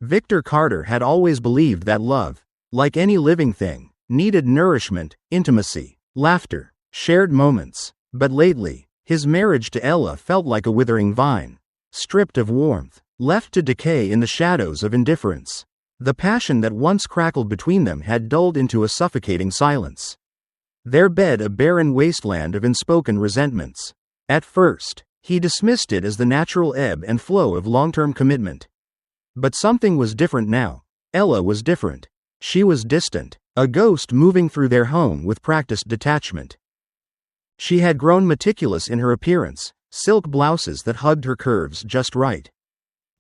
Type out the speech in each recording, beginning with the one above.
Victor Carter had always believed that love, like any living thing, needed nourishment, intimacy, laughter, shared moments. But lately, his marriage to Ella felt like a withering vine, stripped of warmth, left to decay in the shadows of indifference. The passion that once crackled between them had dulled into a suffocating silence. Their bed a barren wasteland of unspoken resentments. At first, he dismissed it as the natural ebb and flow of long-term commitment. But something was different now. Ella was different. She was distant, a ghost moving through their home with practiced detachment. She had grown meticulous in her appearance, silk blouses that hugged her curves just right.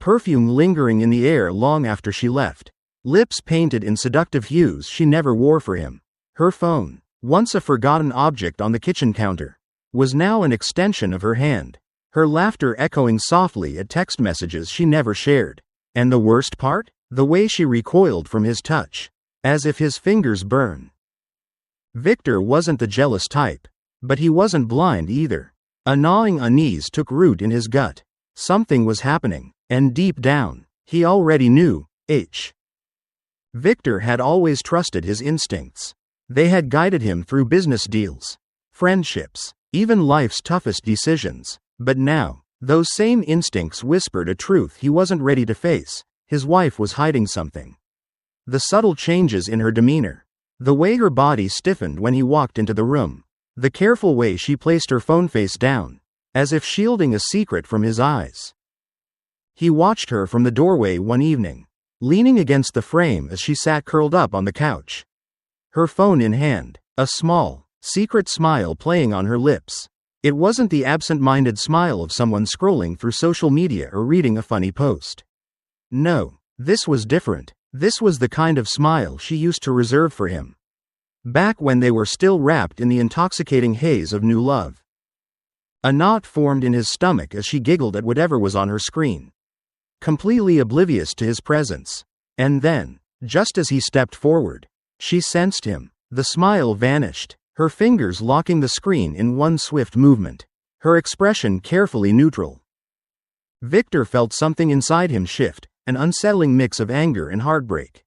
Perfume lingering in the air long after she left. Lips painted in seductive hues she never wore for him. Her phone, once a forgotten object on the kitchen counter, was now an extension of her hand. Her laughter echoing softly at text messages she never shared. And the worst part? The way she recoiled from his touch, as if his fingers burn. Victor wasn't the jealous type, but he wasn't blind either. A gnawing unease took root in his gut. Something was happening, and deep down, he already knew. Victor had always trusted his instincts. They had guided him through business deals, friendships, even life's toughest decisions. But now, those same instincts whispered a truth he wasn't ready to face. His wife was hiding something. The subtle changes in her demeanor, the way her body stiffened when he walked into the room, the careful way she placed her phone face down, as if shielding a secret from his eyes. He watched her from the doorway one evening, leaning against the frame as she sat curled up on the couch, her phone in hand, a small, secret smile playing on her lips. It wasn't the absent-minded smile of someone scrolling through social media or reading a funny post. No, this was different. This was the kind of smile she used to reserve for him, back when they were still wrapped in the intoxicating haze of new love. A knot formed in his stomach as she giggled at whatever was on her screen, completely oblivious to his presence. And then, just as he stepped forward, she sensed him. The smile vanished, her fingers locking the screen in one swift movement, her expression carefully neutral. Victor felt something inside him shift, an unsettling mix of anger and heartbreak.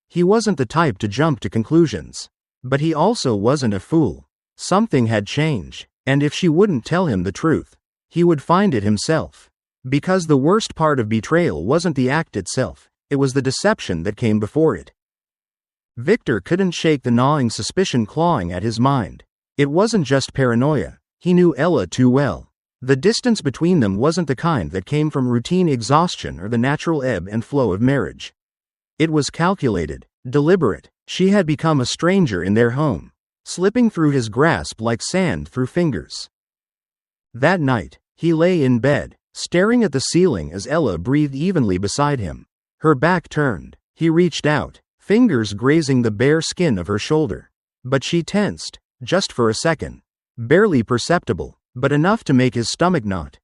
He wasn't the type to jump to conclusions, but he also wasn't a fool. Something had changed, and if she wouldn't tell him the truth, he would find it himself. Because the worst part of betrayal wasn't the act itself, it was the deception that came before it. Victor couldn't shake the gnawing suspicion clawing at his mind. It wasn't just paranoia. He knew Ella too well. The distance between them wasn't the kind that came from routine exhaustion or the natural ebb and flow of marriage. It was calculated, deliberate. She had become a stranger in their home, slipping through his grasp like sand through fingers. That night, he lay in bed, staring at the ceiling as Ella breathed evenly beside him. Her back turned. He reached out, fingers grazing the bare skin of her shoulder. But she tensed, just for a second. Barely perceptible, but enough to make his stomach knot.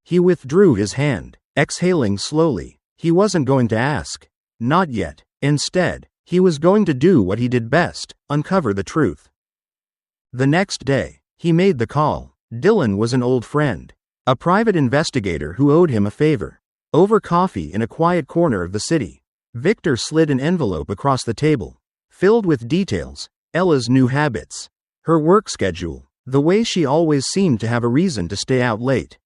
He withdrew his hand, exhaling slowly. He wasn't going to ask. Not yet. Instead, he was going to do what he did best, uncover the truth. The next day, he made the call. Dylan was an old friend, a private investigator who owed him a favor. Over coffee in a quiet corner of the city, Victor slid an envelope across the table, filled with details, Ella's new habits, her work schedule, the way she always seemed to have a reason to stay out late.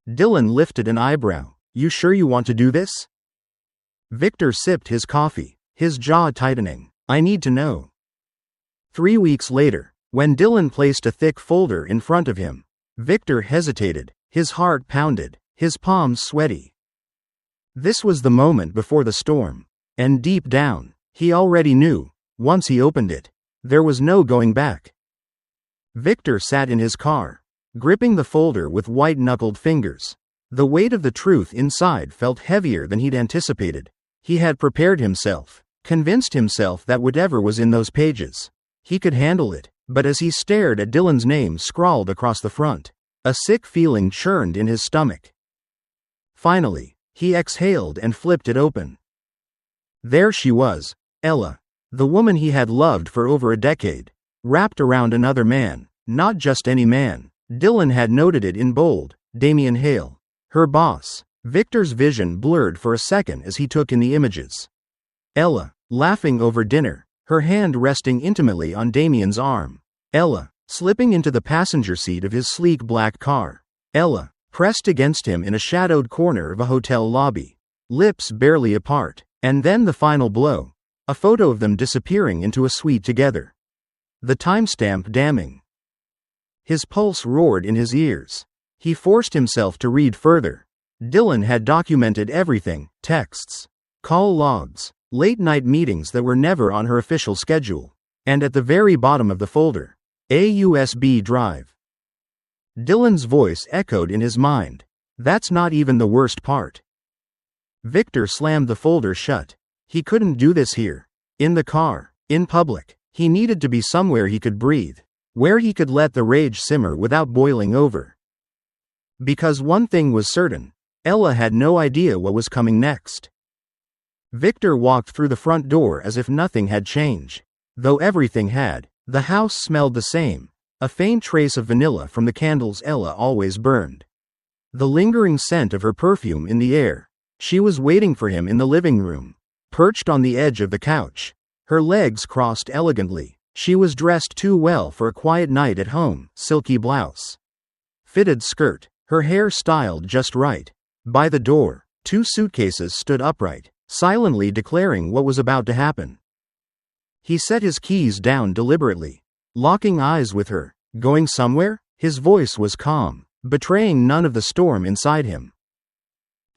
Dylan lifted an eyebrow. "You sure you want to do this?" Victor sipped his coffee, his jaw tightening. "I need to know." 3 weeks later, when Dylan placed a thick folder in front of him, Victor hesitated, his heart pounded, his palms sweaty. This was the moment before the storm, and deep down, he already knew, once he opened it, there was no going back. Victor sat in his car, gripping the folder with white-knuckled fingers. The weight of the truth inside felt heavier than he'd anticipated. He had prepared himself, convinced himself that whatever was in those pages, he could handle it. But as he stared at Dylan's name scrawled across the front, a sick feeling churned in his stomach. Finally, he exhaled and flipped it open. There she was, Ella, the woman he had loved for over a decade, wrapped around another man, not just any man. Dylan had noted it in bold. Damian Hale, her boss, Victor's vision blurred for a second as he took in the images. Ella, laughing over dinner, her hand resting intimately on Damien's arm. Ella, slipping into the passenger seat of his sleek black car. Ella, pressed against him in a shadowed corner of a hotel lobby. Lips barely apart. And then the final blow. A photo of them disappearing into a suite together. The timestamp damning. His pulse roared in his ears. He forced himself to read further. Dylan had documented everything: texts, call logs, late-night meetings that were never on her official schedule. And at the very bottom of the folder, a USB drive. Dylan's voice echoed in his mind. That's not even the worst part. Victor slammed the folder shut. He couldn't do this here. In the car. In public. He needed to be somewhere he could breathe. Where he could let the rage simmer without boiling over. Because one thing was certain. Ella had no idea what was coming next. Victor walked through the front door as if nothing had changed. Though everything had. The house smelled the same. A faint trace of vanilla from the candles Ella always burned. The lingering scent of her perfume in the air. She was waiting for him in the living room. Perched on the edge of the couch. Her legs crossed elegantly. She was dressed too well for a quiet night at home. Silky blouse. Fitted skirt. Her hair styled just right. By the door, 2 suitcases stood upright, silently declaring what was about to happen. He set his keys down deliberately, locking eyes with her. Going somewhere? His voice was calm, betraying none of the storm inside him.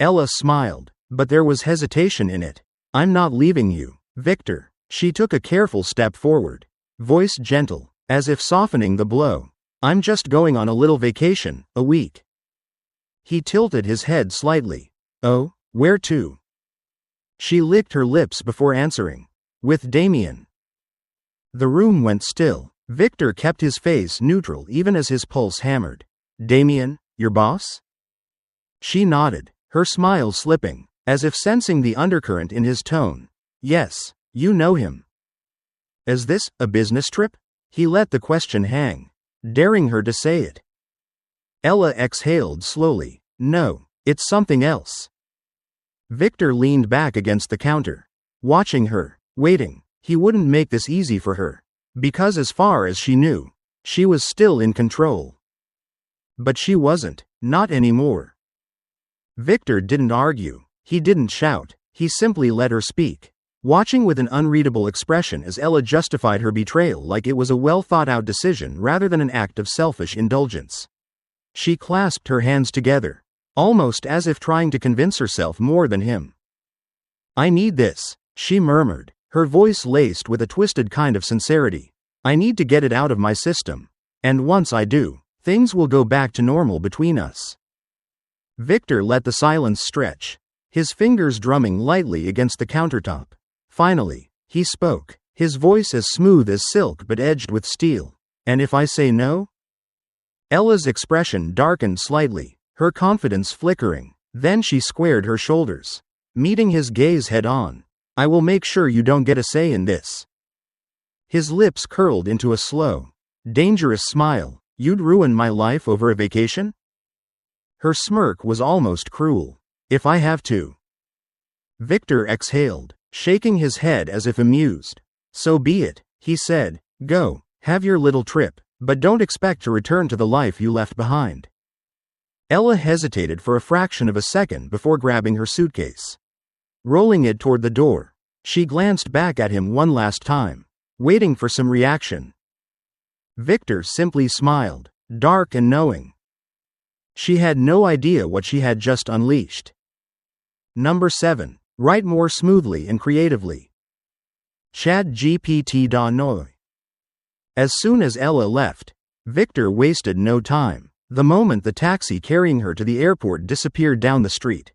Ella smiled, but there was hesitation in it. I'm not leaving you, Victor. She took a careful step forward, voice gentle, as if softening the blow. I'm just going on a little vacation, a week. He tilted his head slightly. Oh, where to? She licked her lips before answering. With Damien. The room went still. Victor kept his face neutral even as his pulse hammered. Damien, your boss? She nodded, her smile slipping, as if sensing the undercurrent in his tone. Yes, you know him. Is this a business trip? He let the question hang, daring her to say it. Ella exhaled slowly. No, it's something else. Victor leaned back against the counter, watching her, waiting. He wouldn't make this easy for her, because as far as she knew, she was still in control. But she wasn't, not anymore. Victor didn't argue, he didn't shout, he simply let her speak, watching with an unreadable expression as Ella justified her betrayal like it was a well-thought-out decision rather than an act of selfish indulgence. She clasped her hands together, almost as if trying to convince herself more than him. I need this, she murmured, her voice laced with a twisted kind of sincerity. I need to get it out of my system. And once I do, things will go back to normal between us. Victor let the silence stretch, his fingers drumming lightly against the countertop. Finally, he spoke, his voice as smooth as silk but edged with steel. And if I say no? Ella's expression darkened slightly, her confidence flickering. Then she squared her shoulders, meeting his gaze head-on. I will make sure you don't get a say in this. His lips curled into a slow, dangerous smile. You'd ruin my life over a vacation? Her smirk was almost cruel. If I have to. Victor exhaled, shaking his head as if amused. So be it, he said. Go, have your little trip, but don't expect to return to the life you left behind. Ella hesitated for a fraction of a second before grabbing her suitcase. Rolling it toward the door, she glanced back at him one last time, waiting for some reaction. Victor simply smiled, dark and knowing. She had no idea what she had just unleashed. Number 7. Write more smoothly and creatively. ChatGPT.noi. As soon as Ella left, Victor wasted no time. The moment the taxi carrying her to the airport disappeared down the street,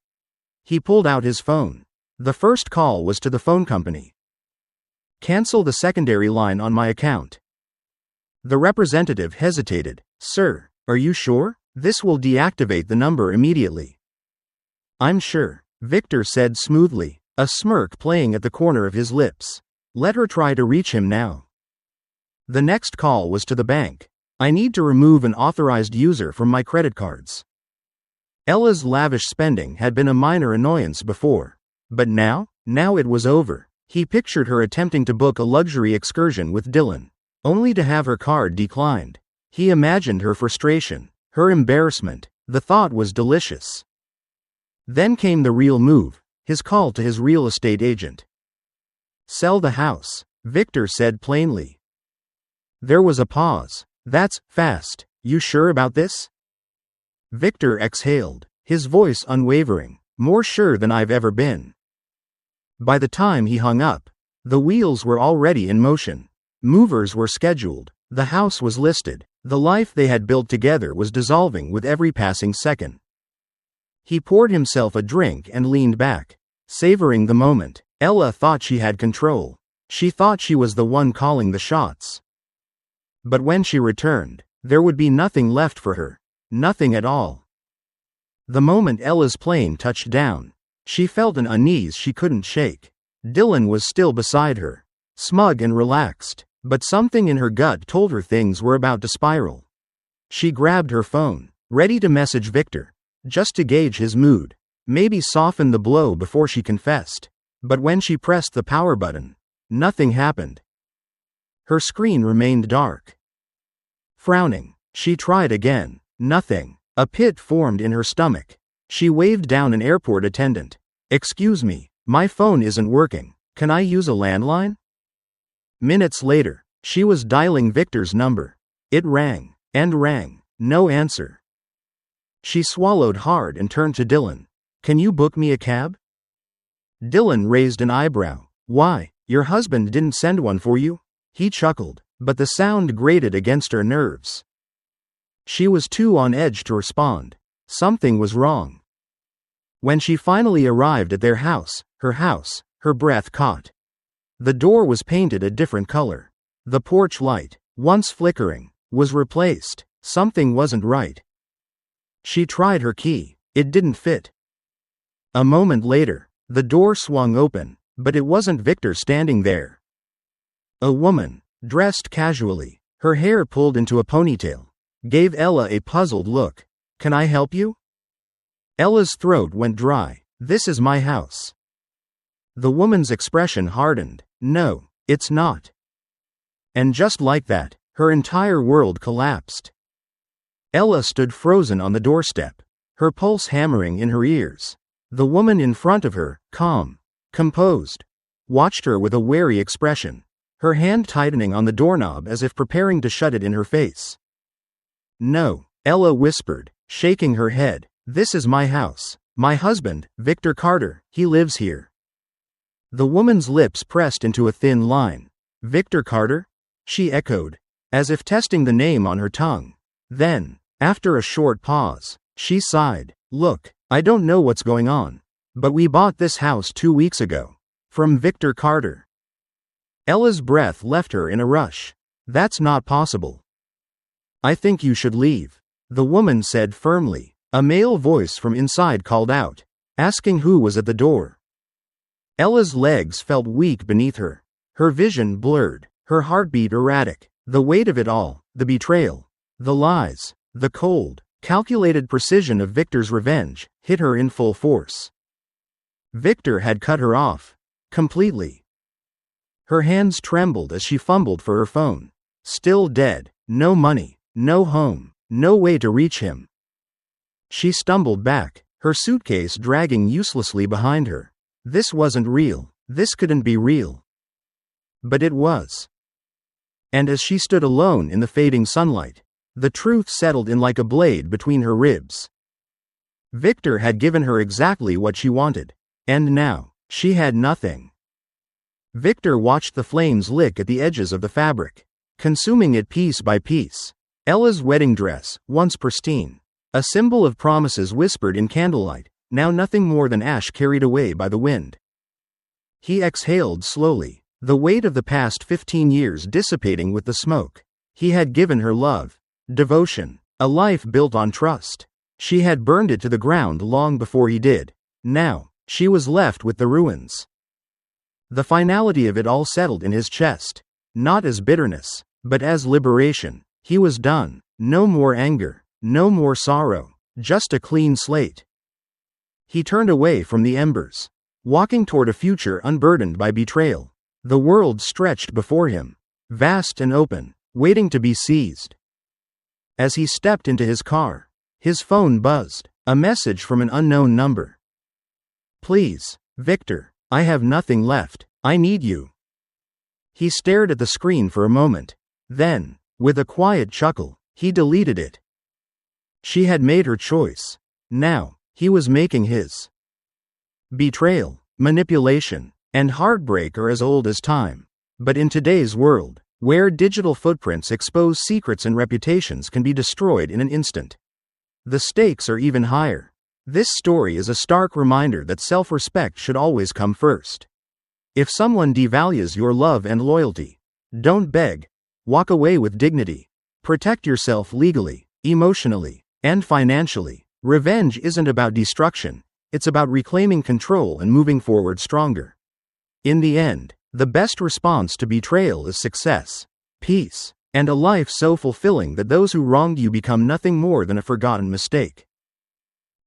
he pulled out his phone. The first call was to the phone company. Cancel the secondary line on my account. The representative hesitated. Sir, are you sure? This will deactivate the number immediately. I'm sure, Victor said smoothly, a smirk playing at the corner of his lips. Let her try to reach him now. The next call was to the bank. I need to remove an authorized user from my credit cards. Ella's lavish spending had been a minor annoyance before. But now it was over. He pictured her attempting to book a luxury excursion with Dylan, only to have her card declined. He imagined her frustration, her embarrassment. The thought was delicious. Then came the real move, his call to his real estate agent. "Sell the house," Victor said plainly. There was a pause. "That's fast. You sure about this?" Victor exhaled, his voice unwavering. "More sure than I've ever been." By the time he hung up, the wheels were already in motion. Movers were scheduled. The house was listed. The life they had built together was dissolving with every passing second. He poured himself a drink and leaned back, savoring the moment. Ella thought she had control. She thought she was the one calling the shots. But when she returned, there would be nothing left for her. Nothing at all. The moment Ella's plane touched down, she felt an unease she couldn't shake. Dylan was still beside her, smug and relaxed, but something in her gut told her things were about to spiral. She grabbed her phone, ready to message Victor, just to gauge his mood, maybe soften the blow before she confessed. But when she pressed the power button, nothing happened. Her screen remained dark. Frowning, she tried again. Nothing. A pit formed in her stomach. She waved down an airport attendant. "Excuse me, my phone isn't working. Can I use a landline?" Minutes later, she was dialing Victor's number. It rang, and rang. No answer. She swallowed hard and turned to Dylan. "Can you book me a cab?" Dylan raised an eyebrow. "Why, your husband didn't send one for you?" He chuckled, but the sound grated against her nerves. She was too on edge to respond. Something was wrong. When she finally arrived at their house, her breath caught. The door was painted a different color. The porch light, once flickering, was replaced. Something wasn't right. She tried her key. It didn't fit. A moment later, the door swung open, but it wasn't Victor standing there. A woman, dressed casually, her hair pulled into a ponytail, gave Ella a puzzled look. "Can I help you?" Ella's throat went dry. "This is my house." The woman's expression hardened. "No, it's not." And just like that, her entire world collapsed. Ella stood frozen on the doorstep, her pulse hammering in her ears. The woman in front of her, calm, composed, watched her with a wary expression, her hand tightening on the doorknob as if preparing to shut it in her face. "No," Ella whispered, shaking her head. "This is my house. My husband, Victor Carter, he lives here." The woman's lips pressed into a thin line. "Victor Carter?" she echoed, as if testing the name on her tongue. Then, after a short pause, she sighed. "Look, I don't know what's going on, but we bought this house 2 weeks ago. From Victor Carter." Ella's breath left her in a rush. "That's not possible." "I think you should leave," the woman said firmly. A male voice from inside called out, asking who was at the door. Ella's legs felt weak beneath her, her vision blurred, her heartbeat erratic. The weight of it all, the betrayal, the lies, the cold, calculated precision of Victor's revenge, hit her in full force. Victor had cut her off. Completely. Her hands trembled as she fumbled for her phone. Still dead. No money. No home. No way to reach him. She stumbled back, her suitcase dragging uselessly behind her. This wasn't real. This couldn't be real. But it was. And as she stood alone in the fading sunlight, the truth settled in like a blade between her ribs. Victor had given her exactly what she wanted. And now, she had nothing. Victor watched the flames lick at the edges of the fabric, consuming it piece by piece. Ella's wedding dress, once pristine, a symbol of promises whispered in candlelight, now nothing more than ash carried away by the wind. He exhaled slowly, the weight of the past 15 years dissipating with the smoke. He had given her love, devotion, a life built on trust. She had burned it to the ground long before he did. Now, she was left with the ruins. The finality of it all settled in his chest, not as bitterness, but as liberation. He was done. No more anger, no more sorrow, just a clean slate. He turned away from the embers, walking toward a future unburdened by betrayal. The world stretched before him, vast and open, waiting to be seized. As he stepped into his car, his phone buzzed, a message from an unknown number. "Please, Victor, I have nothing left. I need you." He stared at the screen for a moment. Then, with a quiet chuckle, he deleted it. She had made her choice. Now, he was making his. Betrayal, manipulation, and heartbreak are as old as time. But in today's world, where digital footprints expose secrets and reputations can be destroyed in an instant, the stakes are even higher. This story is a stark reminder that self-respect should always come first. If someone devalues your love and loyalty, don't beg. Walk away with dignity. Protect yourself legally, emotionally, and financially. Revenge isn't about destruction, it's about reclaiming control and moving forward stronger. In the end, the best response to betrayal is success, peace, and a life so fulfilling that those who wronged you become nothing more than a forgotten mistake.